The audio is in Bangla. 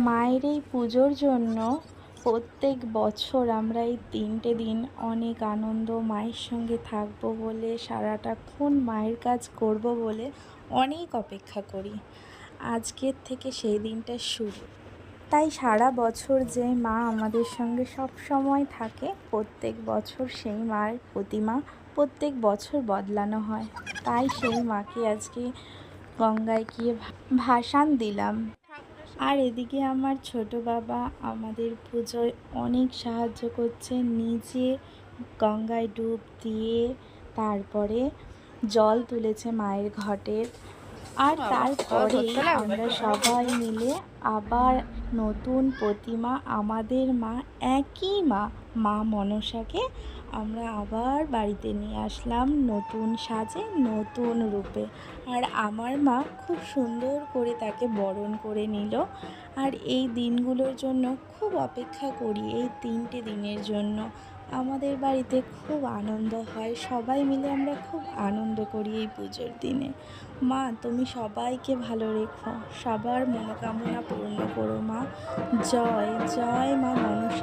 মায়ের এই পুজোর জন্য প্রত্যেক বছর আমরা এই 3টে দিন অনেক আনন্দ, মায়ের সঙ্গে থাকবো বলে, সারাটাক্ষণ মায়ের কাজ করব বলে অনেক অপেক্ষা করি। আজকের থেকে সেই দিনটা শুরু। তাই সারা বছর যে মা আমাদের সঙ্গে সব সময় থাকে, প্রত্যেক বছর সেই মার প্রতিমা প্রত্যেক বছর বদলানো হয়। তাই সেই মাকে আজকে গঙ্গায় গিয়ে ভাসান দিলাম। আর এদিকে আমার ছোট বাবা আমাদের পুজোয় অনেক সাহায্য করছে, নিজে গঙ্গায় ডুব দিয়ে তারপরে জল তুলেছে মায়ের ঘটের। আর তারপরেই আমরা সবাই মিলে আবার নতুন প্রতিমা, আমাদের মা একই মা, মা মনসাকে আমরা আবার বাড়িতে নিয়ে আসলাম নতুন সাজে, নতুন রূপে। আর আমার মা খুব সুন্দর করে তাকে বরণ করে নিল। আর এই দিনগুলোর জন্য খুব অপেক্ষা করি, এই 3টে দিনের জন্য। আমাদের বাড়িতে খুব আনন্দ হয়, সবাই মিলে আমরা খুব আনন্দ করি এই পুজোর দিনে। মা, তুমি সবাইকে ভালো রেখো, সবার মনোকামনা পূর্ণ করো মা। জয় জয় মা মনসা।